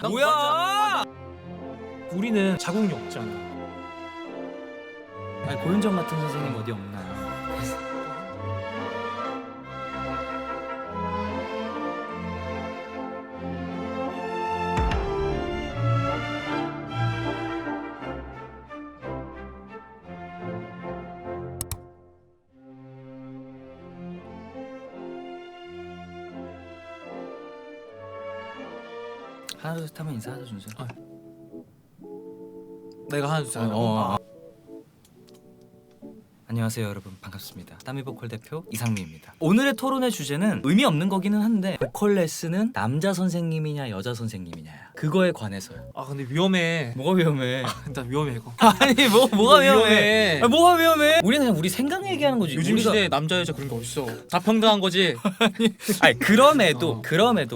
뭐야? 우리는 자궁이 없잖아. 아니 고윤정 같은 선생님 어디 없나? 하나 둘 셋 하면 인사하자 준수. 내가 하나 둘 안녕하세요 여러분, 반갑습니다. 따미보컬 대표 이상미입니다. 오늘의 토론의 주제는 의미 없는 거기는 한데, 보컬 레슨은 남자 선생님이냐 여자 선생님이냐 그거에 관해서요. 아 근데 위험해. 뭐가 위험해? 나 위험해 이거. 아니 뭐가 위험해? 위험해. 아니, 뭐가 위험해? 우리는 그냥 우리 생각 얘기하는 거지. 요즘 우리가- 시대에 남자 여자 그런 거 어딨어. 다 평등한 거지. 아니 그럼에도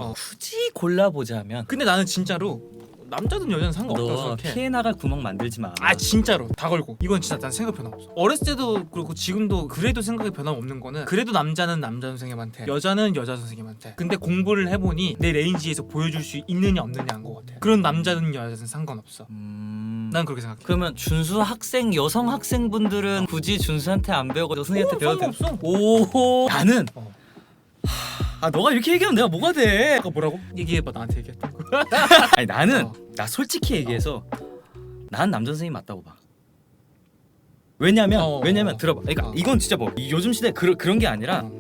어. 굳이 골라보자면 근데 나는 진짜로 남자든 여자든 상관없다고 너 생각해. 피해 나갈 구멍 만들지 마. 아 진짜로 다 걸고. 이건 진짜 난 생각 변함 없어. 어렸을 때도 그렇고 지금도 그래도 생각이 변함 없는 거는, 그래도 남자는 남자 선생님한테, 여자는 여자 선생님한테. 근데 공부를 해보니 내 레인지에서 보여줄 수 있느냐 없느냐인 것 같아. 그런 남자든 여자든 상관없어. 난 그렇게 생각해. 그러면 준수 학생 여성 학생분들은 굳이 준수한테 안 배우고 여성한테 배워도 돼? 상관없어. 오 나는 어. 아 너가 이렇게 얘기하면 내가 뭐가 돼? 아까 뭐라고? 얘기해봐. 나한테 얘기했던 거. 아니 나는 어. 나 솔직히 얘기해서 난 남자 선생님 맞다고 봐. 왜냐면 들어봐. 그러니까 이건 진짜 뭐 요즘 시대 그런 게 아니라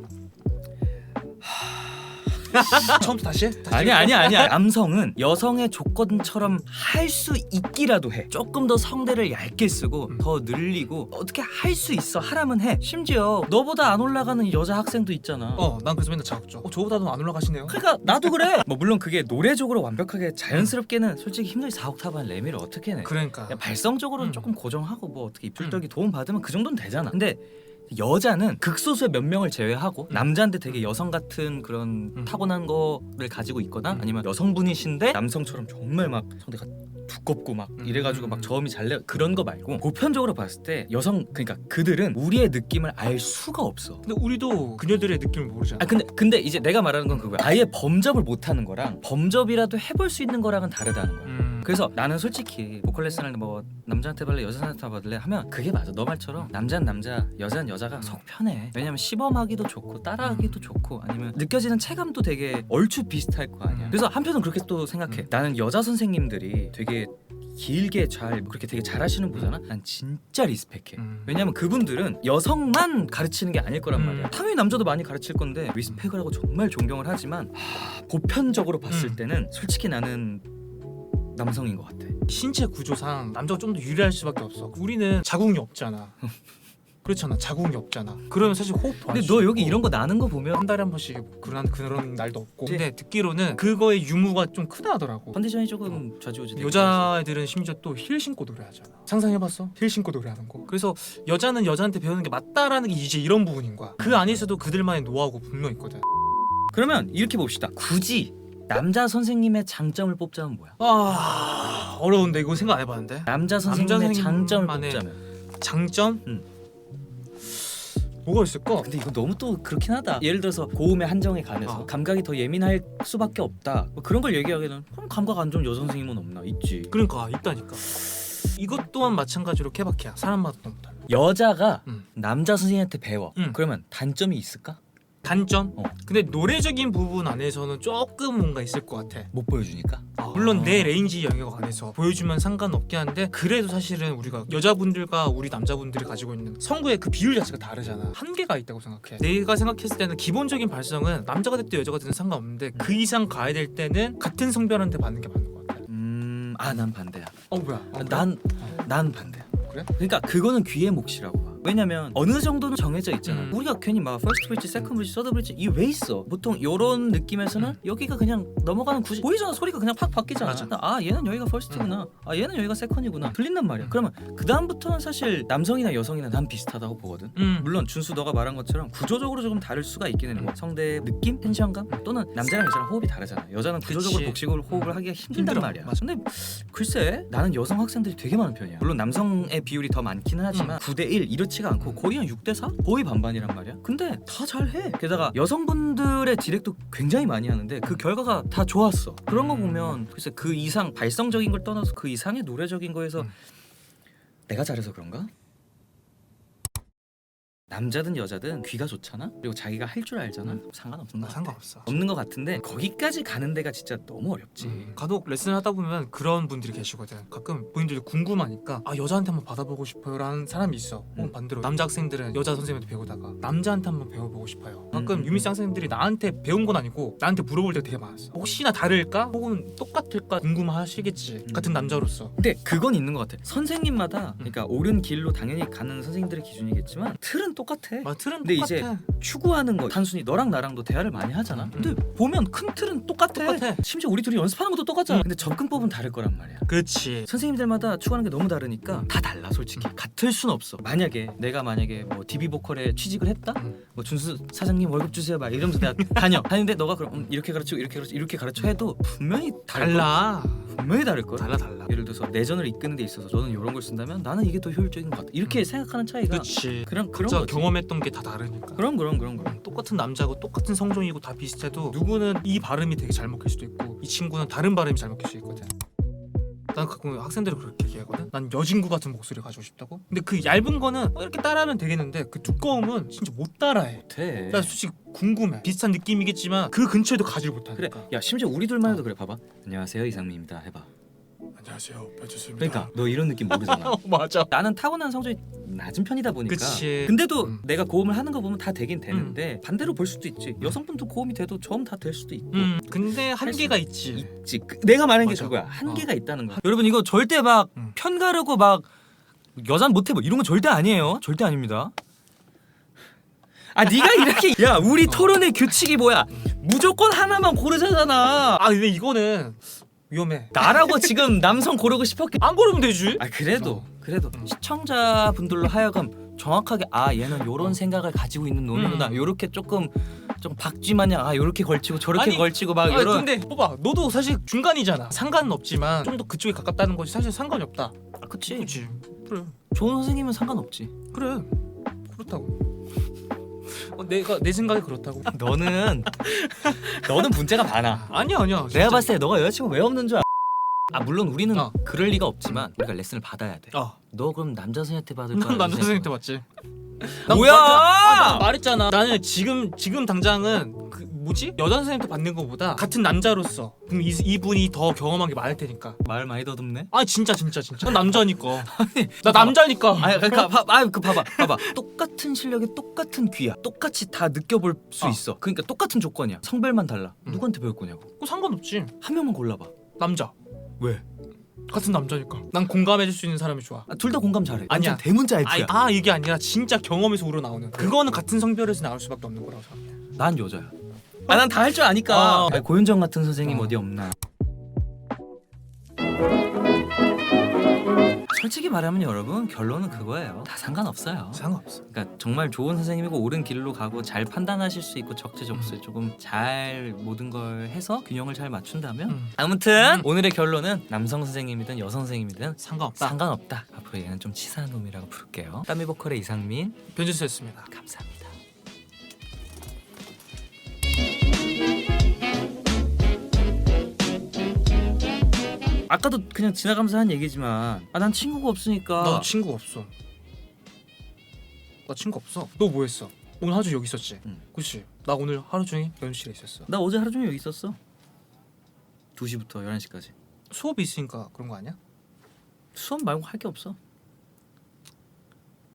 처음부터 다시 해? 아니야. 남성은 여성의 조건처럼 할 수 있기라도 해. 조금 더 성대를 얇게 쓰고 더 늘리고 어떻게 할 수 있어. 하라면 해. 심지어 너보다 안 올라가는 여자 학생도 있잖아. 난 그래서 맨날 자극죠. 저보다도 안 올라가시네요. 그러니까 나도 그래. 뭐 물론 그게 노래적으로 완벽하게 자연스럽게는 솔직히 힘들지 4옥타브 레미를 어떻게 내. 그러니까. 그냥 발성적으로는 조금 고정하고 뭐 어떻게 입술떡이 도움 받으면 그 정도는 되잖아. 근데 여자는 극소수의 몇 명을 제외하고 남자한테 되게 여성 같은 그런 타고난 거를 가지고 있거나 아니면 여성분이신데 남성처럼 정말 막 성대가 두껍고 막 이래가지고 막 저음이 잘 내 그런 거 말고, 보편적으로 봤을 때 여성, 그러니까 그들은 우리의 느낌을 알 수가 없어. 근데 우리도 그녀들의 느낌을 모르잖아. 아 근데 이제 내가 말하는 건 그거야. 아예 범접을 못하는 거랑 범접이라도 해볼 수 있는 거랑은 다르다는 거야. 그래서 나는 솔직히 보컬 레슨을 뭐 남자한테 받을래 여자한테 받을래 하면 그게 맞아. 너 말처럼 남자는 남자 여자는 여자가 속 편해. 왜냐면 시범하기도 좋고 따라하기도 좋고 아니면 느껴지는 체감도 되게 얼추 비슷할 거 아니야. 그래서 한편은 그렇게 또 생각해. 나는 여자 선생님들이 되게 길게 잘 그렇게 되게 잘하시는 보잖아. 난 진짜 리스펙해. 왜냐면 그분들은 여성만 가르치는 게 아닐 거란 말이야. 당연히 남자도 많이 가르칠 건데 리스펙을 하고 정말 존경을 하지만 보편적으로 봤을 때는 솔직히 나는 남성인 것 같아. 신체 구조상 남자가 좀 더 유리할 수밖에 없어. 우리는 자궁이 없잖아. 그렇잖아. 자궁이 없잖아. 그러면 사실 호흡. 근데 너 여기 이런 거 나는 거 보면 한 달에 한 번씩 그런 날도 없고. 근데 듣기로는 그거의 유무가 좀 크다 하더라고. 컨디션이 조금 좌지우지. 여자애들은 심지어 또 힐 신고 노래하잖아. 상상해봤어? 힐 신고 노래하는 거. 그래서 여자는 여자한테 배우는 게 맞다라는 게 이제 이런 부분인 거야. 그 안에서도 그들만의 노하우가 분명 있거든. 그러면 이렇게 봅시다. 굳이 남자 선생님의 장점을 뽑자면 뭐야? 어려운데 이거 생각 안 해봤는데. 남자 선생님의 장점을 선생님만의 뽑자면 장점? 뭐가 있을까? 근데 이거 너무 또 그렇긴 하다. 예를 들어서 고음의 한정에 관해서 감각이 더 예민할 수밖에 없다. 뭐 그런 걸 얘기하기에는 그럼 감각 안 좋은 여자 선생님은 없나? 있지. 그러니까 있다니까. 이것 또한 마찬가지로 케바케야. 사람마다 너무 달라. 여자가 음. 남자 선생님한테 배워. 음. 그러면 단점이 있을까? 단점? 어. 근데 노래적인 부분 안에서는 조금 뭔가 있을 것 같아. 못 보여주니까. 물론 내 레인지 영역 안에서 보여주면 상관없긴 한데, 그래도 사실은 우리가 여자분들과 우리 남자분들이 가지고 있는 성구의 그 비율 자체가 다르잖아. 한계가 있다고 생각해. 내가 생각했을 때는 기본적인 발성은 남자가 됐든 여자가 됐든 상관없는데 그 이상 가야 될 때는 같은 성별한테 받는 게 맞는 것 같아. 난 반대야. 뭐야? 난 반대야. 그래? 그러니까 그거는 귀의 몫이라고 봐. 왜냐면 어느 정도는 정해져 있잖아. 우리가 괜히 막 퍼스트 브릿지, 세컨드 브릿지, 서드 브릿지 이 왜 있어? 보통 요런 느낌에서는 여기가 그냥 넘어가는 구조 보이잖아. 소리가 그냥 팍 바뀌잖아. 맞아. 얘는 여기가 퍼스트구나. 얘는 여기가 세컨이구나. 들린단 말이야. 그러면 그 다음부터는 사실 남성이나 여성이나 난 비슷하다고 보거든. 물론 준수 너가 말한 것처럼 구조적으로 조금 다를 수가 있긴 해. 뭐 성대 느낌, 텐션감 또는 남자랑 여자랑 호흡이 다르잖아. 여자는 구조적으로 복식으로 호흡을 하기가 힘들단 힘들어. 말이야. 맞아. 근데 글쎄 나는 여성 학생들이 되게 많은 편이야. 물론 남성의 비율이 더 많기는 하지만 9대1 이렇지 그렇지가 않고 거의 한 6대4? 거의 반반이란 말이야. 근데 다 잘해. 게다가 여성분들의 디렉도 굉장히 많이 하는데 그 결과가 다 좋았어. 그런 거 보면 글쎄 그 이상 발성적인 걸 떠나서 그 이상의 노래적인 거에서 내가 잘해서 그런가? 남자든 여자든 귀가 좋잖아. 그리고 자기가 할 줄 알잖아. 상관없는 거 같아. 상관없어. 없는 것 같은데 거기까지 가는 데가 진짜 너무 어렵지. 간혹 레슨을 하다 보면 그런 분들이 계시거든. 가끔 본인들도 궁금하니까 아 여자한테 한번 받아보고 싶어요라는 사람이 있어. 혹은 반대로 남자 학생들은 여자 선생님한테 배우다가 남자한테 한번 배워보고 싶어요. 가끔 유미씨 학생들이 나한테 배운 건 아니고 나한테 물어볼 때가 되게 많았어. 혹시나 다를까? 혹은 똑같을까? 궁금하시겠지. 같은 남자로서. 근데 그건 있는 것 같아. 선생님마다 그러니까 옳은 길로 당연히 가는 선생님들의 기준이겠지만 틀은 똑같아. 아 틀은 근데 똑같아. 이제 추구하는 거 단순히 너랑 나랑도 대화를 많이 하잖아. 근데 보면 큰 틀은 똑같아. 심지어 우리 둘이 연습하는 것도 똑같잖아. 근데 접근법은 다를 거란 말이야. 그렇지. 선생님들마다 추구하는 게 너무 다르니까 다 달라 솔직히. 같을 순 없어. 만약에 내가 뭐 DB 보컬에 취직을 했다? 뭐 준수 사장님 월급 주세요 막 이러면서 내가 다녔는데 너가 그럼 이렇게 가르치고 이렇게 가르쳐 해도 분명히 달라. 분명히 다를 거야. 달라. 예를 들어서 내전을 이끄는 데 있어서 너는 이런 걸 쓴다면 나는 이게 더 효율적인 것 같다. 이렇게 생각하는 차이가 그렇지. 그런 각자 거지. 경험했던 게 다 다르니까. 그럼. 똑같은 남자고 똑같은 성종이고 다 비슷해도 누구는 이 발음이 되게 잘 먹힐 수도 있고 이 친구는 다른 발음이 잘 먹힐 수 있거든. 난 가끔 학생들이 그렇게 얘기하거든. 난 여진구 같은 목소리 가지고 싶다고. 근데 그 얇은 거는 이렇게 따라하면 되겠는데 그 두꺼움은 진짜 못 따라해. 돼. 나 솔직히 궁금해. 비슷한 느낌이겠지만 그 근처에도 가지를 그래. 못하니까. 야 심지어 우리 둘만 해도 그래. 봐봐. 안녕하세요 이상민입니다. 해봐. 안녕하세요 변주수입니다. 그러니까 너 이런 느낌 모르잖아. 맞아. 나는 타고난 성적이 낮은 편이다 보니까. 그치. 근데도 내가 고음을 하는 거 보면 다 되긴 되는데 반대로 볼 수도 있지. 여성분도 고음이 돼도 저음 다 될 수도 있고. 근데 한계가 있지. 있지. 내가 말하는 게 맞아. 그거야. 한계가 있다는 거야. 여러분 이거 절대 막 음. 편가르고 막 여잔 못해 뭐 이런 거 절대 아니에요. 절대 아닙니다. 아 네가 이렇게 야 우리 토론의 규칙이 뭐야? 무조건 하나만 고르자잖아. 아 근데 이거는 위험해. 나라고 지금 남성 고르고 싶었겠. 안 고르면 되지. 아 그래도 시청자분들로 하여금 정확하게 아 얘는 요런 생각을 가지고 있는 놈이구나. 요렇게 조금 박쥐 마냥 아 요렇게 걸치고 저렇게 아니, 걸치고 막 아 요런. 근데 봐봐 너도 사실 중간이잖아. 상관은 없지만 좀 더 그쪽에 가깝다는 거지. 사실 상관이 없다. 아, 그치. 그래. 좋은 선생님은 상관없지. 그래. 그렇다고. 내가 내 생각이 그렇다고. 너는 문제가 많아. 아니야. 내가 진짜. 봤을 때 너가 여자친구 왜 없는 줄 알아? 아 물론 우리는 그럴 리가 없지만 우리가 레슨을 받아야 돼. 너 그럼 남자 선생님한테 받을 거야? 난 남자 선생님한테 맞지. 뭐야? 난 말했잖아. 나는 지금 당장은 그 뭐지? 여자 선생님한테 받는 것보다 같은 남자로서 그럼 이분이 더 경험한 게 많을 테니까. 말 많이 더듬네. 아 진짜. 난 남자니까. 나 남자니까. 아 그러니까 봐봐. 똑같은 실력에 똑같은 귀야. 똑같이 다 느껴볼 수 있어. 그러니까 똑같은 조건이야. 성별만 달라. 누구한테 배울 거냐고. 그거 상관없지. 한 명만 골라봐. 남자. 왜? 같은 남자니까. 난 공감해줄 수 있는 사람이 좋아. 아, 둘 다 공감 잘해. 아니야. 완전 대문자 F야. 이게 아니라 진짜 경험에서 우러나오는. 그거는 같은 성별에서 나올 수밖에 없는 거라고 생각해. 난 여자야. 아 난 다 할 줄 아니까. 아. 아니, 고윤정 같은 선생님 어디 없나? 솔직히 말하면 여러분 결론은 그거예요. 다 상관없어요. 상관없어. 그러니까 정말 좋은 선생님이고 옳은 길로 가고 잘 판단하실 수 있고 적재적소에 조금 잘 모든 걸 해서 균형을 잘 맞춘다면 아무튼 오늘의 결론은 남성 선생님이든 여성 선생님이든 상관없다. 앞으로 얘는 좀 치사한 놈이라고 부를게요. 땀이 보컬의 이상민 변주수였습니다. 감사합니다. 아까도 그냥 지나가면서 한 얘기지만 난 친구가 없으니까. 나 친구 없어. 나 친구 없어. 너 뭐 했어? 오늘 하루 종일 여기 있었지? 그치? 나 오늘 하루 종일 연습실에 있었어. 나 어제 하루 종일 여기 있었어. 2시부터 11시까지. 수업이 있으니까 그런 거 아니야? 수업 말고 할 게 없어.